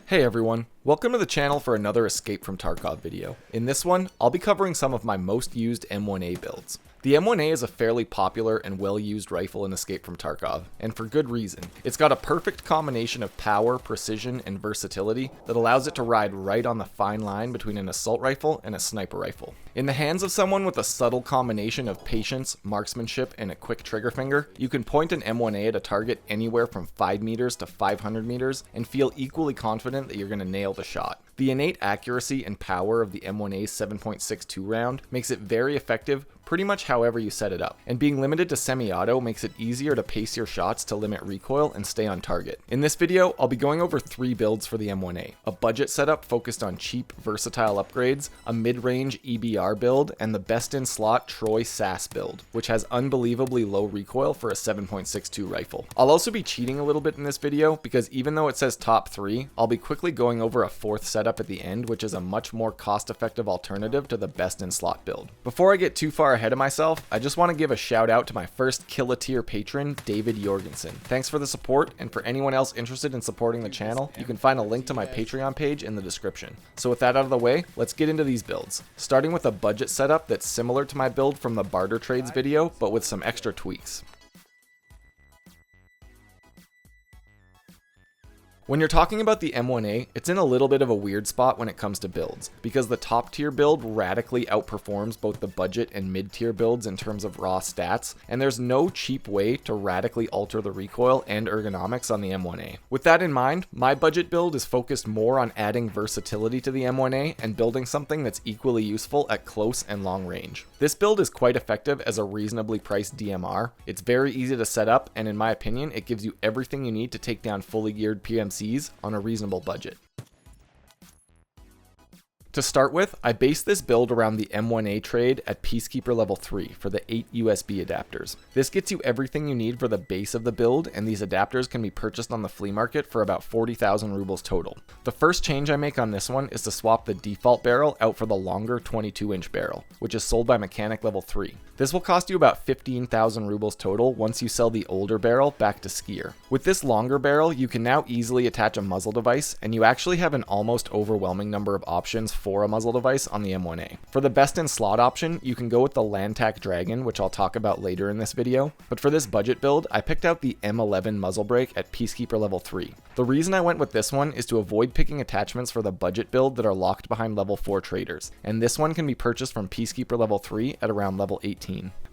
Hey everyone, welcome to the channel for another Escape From Tarkov video. In this one, I'll be covering some of my most used M1A builds. The M1A is a fairly popular and well-used rifle in Escape From Tarkov, and for good reason. It's got a perfect combination of power, precision, and versatility that allows it to ride right on the fine line between an assault rifle and a sniper rifle. In the hands of someone with a subtle combination of patience, marksmanship, and a quick trigger finger, you can point an M1A at a target anywhere from 5 meters to 500 meters and feel equally confident that you're going to nail the shot. The innate accuracy and power of the M1A's 7.62 round makes it very effective pretty much however you set it up, and being limited to semi-auto makes it easier to pace your shots to limit recoil and stay on target. In this video, I'll be going over 3 builds for the M1A, a budget setup focused on cheap, versatile upgrades, a mid-range EBR build, and the best-in-slot Troy S.A.S. build, which has unbelievably low recoil for a 7.62 rifle. I'll also be cheating a little bit in this video, because even though it says top 3, I'll be quickly going over a 4th setup at the end, which is a much more cost-effective alternative to the best-in-slot build. Before I get too far ahead of myself, I just want to give a shout out to my first Kill-A-Tier patron, David Jorgensen. Thanks for the support, and for anyone else interested in supporting the channel, you can find a link to my Patreon page in the description. So with that out of the way, let's get into these builds. Starting with a budget setup that's similar to my build from the barter trades video, but with some extra tweaks. When you're talking about the M1A, it's in a little bit of a weird spot when it comes to builds, because the top tier build radically outperforms both the budget and mid tier builds in terms of raw stats, and there's no cheap way to radically alter the recoil and ergonomics on the M1A. With that in mind, my budget build is focused more on adding versatility to the M1A and building something that's equally useful at close and long range. This build is quite effective as a reasonably priced DMR. It's very easy to set up, and in my opinion, it gives you everything you need to take down fully geared PMCs on a reasonable budget. To start with, I based this build around the M1A trade at Peacekeeper level 3 for the 8 USB adapters. This gets you everything you need for the base of the build, and these adapters can be purchased on the flea market for about 40,000 rubles total. The first change I make on this one is to swap the default barrel out for the longer 22-inch barrel, which is sold by Mechanic level 3. This will cost you about 15,000 rubles total once you sell the older barrel back to Skier. With this longer barrel, you can now easily attach a muzzle device, and you actually have an almost overwhelming number of options for a muzzle device on the M1A. For the best in slot option, you can go with the Landtac Dragon, which I'll talk about later in this video, but for this budget build, I picked out the M11 muzzle brake at Peacekeeper level 3. The reason I went with this one is to avoid picking attachments for the budget build that are locked behind level 4 traders, and this one can be purchased from Peacekeeper level 3 at around level 18.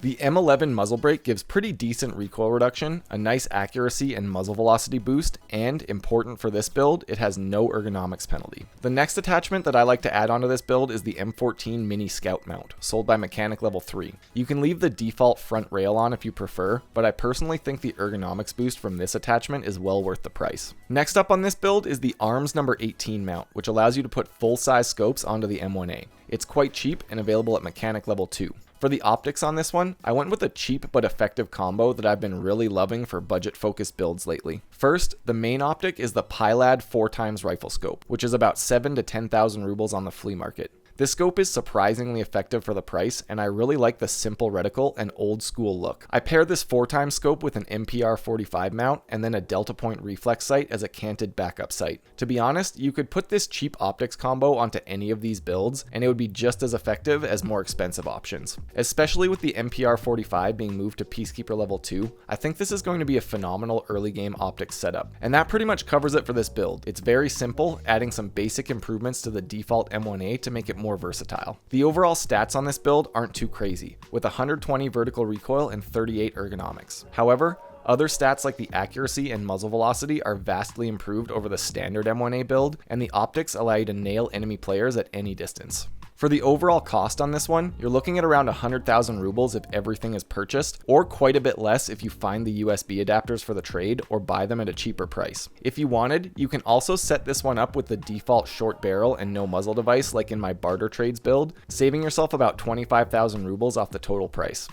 The M11 muzzle brake gives pretty decent recoil reduction, a nice accuracy and muzzle velocity boost, and, important for this build, it has no ergonomics penalty. The next attachment that I like to add onto this build is the M14 Mini Scout mount, sold by Mechanic level 3. You can leave the default front rail on if you prefer, but I personally think the ergonomics boost from this attachment is well worth the price. Next up on this build is the ARMS number 18 mount, which allows you to put full-size scopes onto the M1A. It's quite cheap and available at Mechanic level 2. For the optics on this one, I went with a cheap but effective combo that I've been really loving for budget-focused builds lately. First, the main optic is the Pylad 4x rifle scope, which is about 7 to 10,000 rubles on the flea market. This scope is surprisingly effective for the price, and I really like the simple reticle and old school look. I paired this 4x scope with an MPR 45 mount and then a Delta Point reflex sight as a canted backup sight. To be honest, you could put this cheap optics combo onto any of these builds, and it would be just as effective as more expensive options. Especially with the MPR 45 being moved to Peacekeeper level 2, I think this is going to be a phenomenal early game optics setup. And that pretty much covers it for this build. It's very simple, adding some basic improvements to the default M1A to make it more versatile. The overall stats on this build aren't too crazy, with 120 vertical recoil and 38 ergonomics. However, other stats like the accuracy and muzzle velocity are vastly improved over the standard M1A build, and the optics allow you to nail enemy players at any distance. For the overall cost on this one, you're looking at around 100,000 rubles if everything is purchased, or quite a bit less if you find the USB adapters for the trade or buy them at a cheaper price. If you wanted, you can also set this one up with the default short barrel and no muzzle device like in my barter trades build, saving yourself about 25,000 rubles off the total price.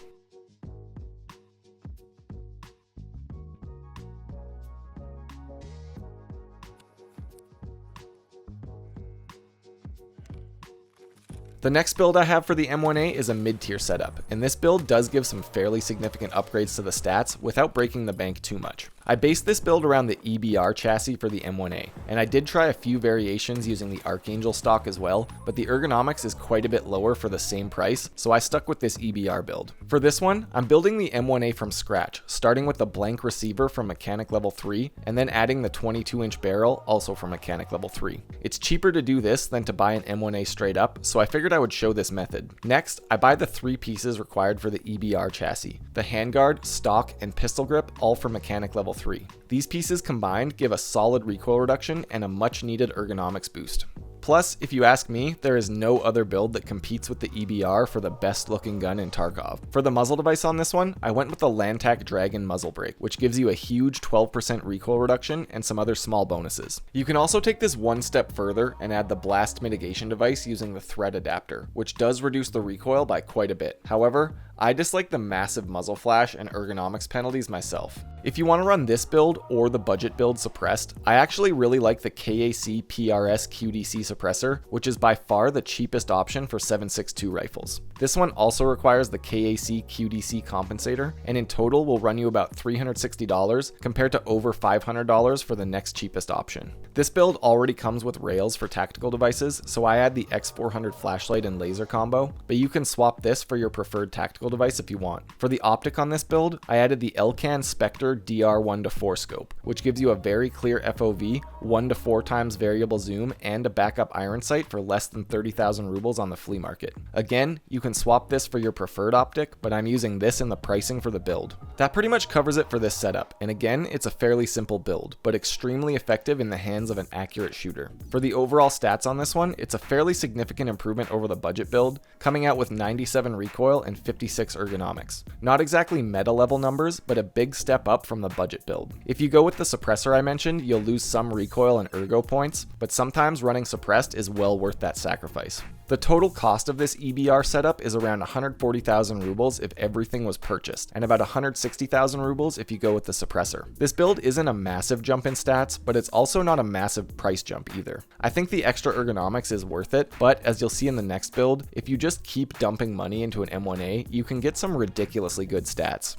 The next build I have for the M1A is a mid-tier setup, and this build does give some fairly significant upgrades to the stats without breaking the bank too much. I based this build around the EBR chassis for the M1A, and I did try a few variations using the Archangel stock as well, but the ergonomics is quite a bit lower for the same price, so I stuck with this EBR build. For this one, I'm building the M1A from scratch, starting with the blank receiver from mechanic level 3, and then adding the 22-inch barrel, also from mechanic level 3. It's cheaper to do this than to buy an M1A straight up, so I figured I would show this method. Next, I buy the 3 pieces required for the EBR chassis: the handguard, stock, and pistol grip, all from mechanic level 3. These pieces combined give a solid recoil reduction and a much needed ergonomics boost. Plus, if you ask me, there is no other build that competes with the EBR for the best looking gun in Tarkov. For the muzzle device on this one, I went with the Lantac Dragon muzzle brake, which gives you a huge 12% recoil reduction and some other small bonuses. You can also take this one step further and add the blast mitigation device using the thread adapter, which does reduce the recoil by quite a bit. However, I dislike the massive muzzle flash and ergonomics penalties myself. If you want to run this build or the budget build suppressed, I actually really like the KAC PRS QDC suppressor, which is by far the cheapest option for 7.62 rifles. This one also requires the KAC QDC compensator, and in total will run you about $360 compared to over $500 for the next cheapest option. This build already comes with rails for tactical devices, so I add the X400 flashlight and laser combo, but you can swap this for your preferred tactical device if you want. For the optic on this build, I added the Elcan Spectre DR 1:4 scope, which gives you a very clear FOV, 1 to 4 times variable zoom, and a backup iron sight for less than 30,000 rubles on the flea market. Again, you can swap this for your preferred optic, but I'm using this in the pricing for the build. That pretty much covers it for this setup, and again, it's a fairly simple build, but extremely effective in the hands of an accurate shooter. For the overall stats on this one, it's a fairly significant improvement over the budget build, coming out with 97 recoil and 56 ergonomics. Not exactly meta level numbers, but a big step up from the budget build. If you go with the suppressor I mentioned, you'll lose some recoil and ergo points, but sometimes running suppressed is well worth that sacrifice. The total cost of this EBR setup is around 140,000 rubles if everything was purchased, and about 160,000 rubles if you go with the suppressor. This build isn't a massive jump in stats, but it's also not a massive price jump either. I think the extra ergonomics is worth it, but as you'll see in the next build, if you just keep dumping money into an M1A, you can get some ridiculously good stats.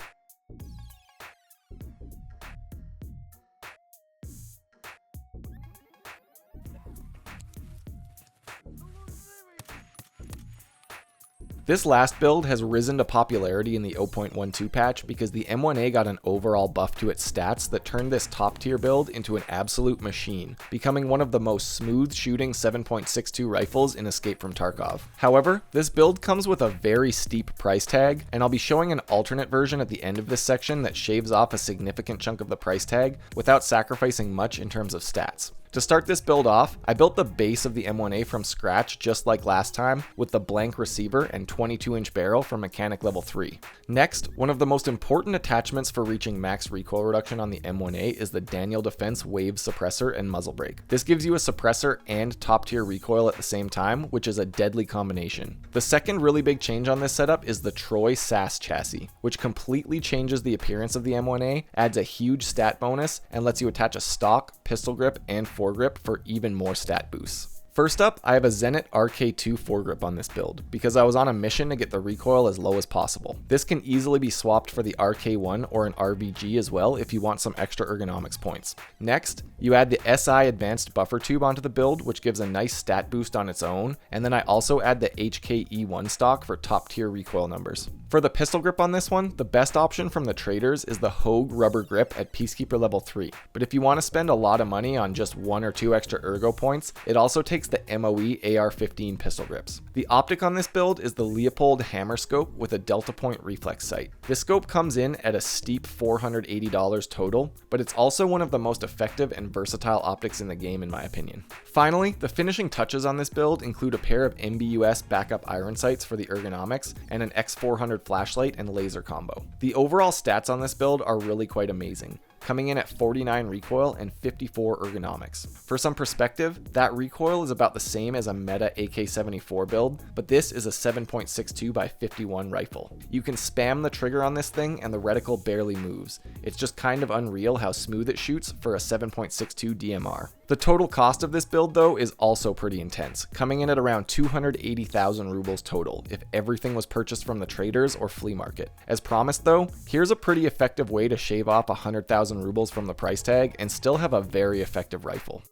This last build has risen to popularity in the 0.12 patch because the M1A got an overall buff to its stats that turned this top tier build into an absolute machine, becoming one of the most smooth shooting 7.62 rifles in Escape from Tarkov. However, this build comes with a very steep price tag, and I'll be showing an alternate version at the end of this section that shaves off a significant chunk of the price tag without sacrificing much in terms of stats. To start this build off, I built the base of the M1A from scratch just like last time with the blank receiver and 22-inch barrel from mechanic level 3. Next, one of the most important attachments for reaching max recoil reduction on the M1A is the Daniel Defense Wave Suppressor and Muzzle Brake. This gives you a suppressor and top tier recoil at the same time, which is a deadly combination. The second really big change on this setup is the Troy S.A.S. chassis, which completely changes the appearance of the M1A, adds a huge stat bonus, and lets you attach a stock, pistol grip, and foregrip for even more stat boosts. First up, I have a Zenit RK2 foregrip on this build, because I was on a mission to get the recoil as low as possible. This can easily be swapped for the RK1 or an RBG as well if you want some extra ergonomics points. Next, you add the SI Advanced Buffer Tube onto the build, which gives a nice stat boost on its own, and then I also add the HKE1 stock for top tier recoil numbers. For the pistol grip on this one, the best option from the traders is the Hogue rubber grip at Peacekeeper level 3, but if you want to spend a lot of money on just 1 or 2 extra ergo points, it also takes the MOE AR-15 pistol grips. The optic on this build is the Leopold Hammer Scope with a Delta Point reflex sight. This scope comes in at a steep $480 total, but it's also one of the most effective and versatile optics in the game in my opinion. Finally, the finishing touches on this build include a pair of MBUS backup iron sights for the ergonomics and an X400 flashlight and laser combo. The overall stats on this build are really quite amazing, coming in at 49 recoil and 54 ergonomics. For some perspective, that recoil is about the same as a meta AK-74 build, but this is a 7.62 by 51 rifle. You can spam the trigger on this thing and the reticle barely moves. It's just kind of unreal how smooth it shoots for a 7.62 DMR. The total cost of this build though is also pretty intense, coming in at around 280,000 rubles total if everything was purchased from the traders or flea market. As promised though, here's a pretty effective way to shave off 100,000 rubles from the price tag and still have a very effective rifle.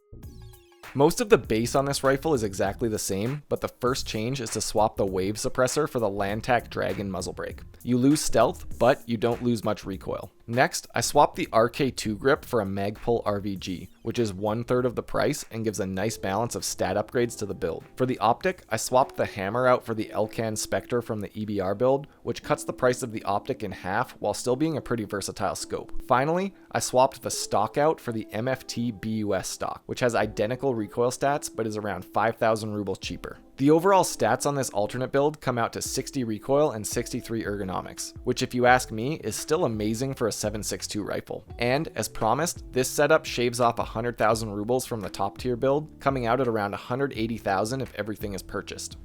Most of the base on this rifle is exactly the same, but the first change is to swap the wave suppressor for the Landtac Dragon muzzle brake. You lose stealth, but you don't lose much recoil. Next, I swapped the RK2 grip for a Magpul RVG, which is 1/3 of the price and gives a nice balance of stat upgrades to the build. For the optic, I swapped the hammer out for the Elcan Spectre from the EBR build, which cuts the price of the optic in half while still being a pretty versatile scope. Finally, I swapped the stock out for the MFT BUS stock, which has identical recoil stats but is around 5,000 rubles cheaper. The overall stats on this alternate build come out to 60 recoil and 63 ergonomics, which if you ask me is still amazing for a 7.62 rifle. And as promised, this setup shaves off 100,000 rubles from the top tier build, coming out at around 180,000 if everything is purchased.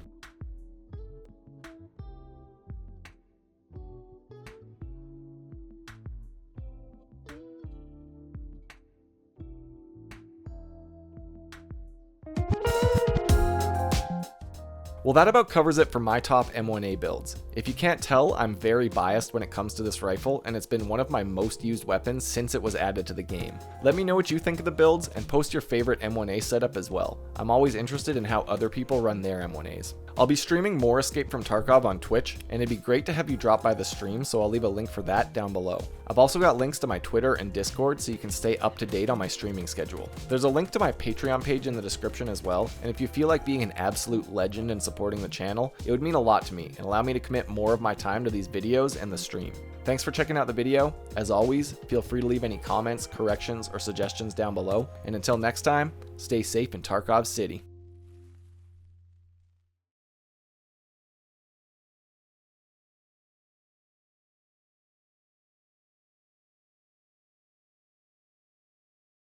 Well, that about covers it for my top M1A builds. If you can't tell, I'm very biased when it comes to this rifle, and it's been one of my most used weapons since it was added to the game. Let me know what you think of the builds, and post your favorite M1A setup as well. I'm always interested in how other people run their M1As. I'll be streaming more Escape from Tarkov on Twitch, and it'd be great to have you drop by the stream, so I'll leave a link for that down below. I've also got links to my Twitter and Discord so you can stay up to date on my streaming schedule. There's a link to my Patreon page in the description as well, and if you feel like being an absolute legend and supporting the channel, it would mean a lot to me and allow me to commit more of my time to these videos and the stream. Thanks for checking out the video. As always, feel free to leave any comments, corrections, or suggestions down below, and until next time, stay safe in Tarkov City.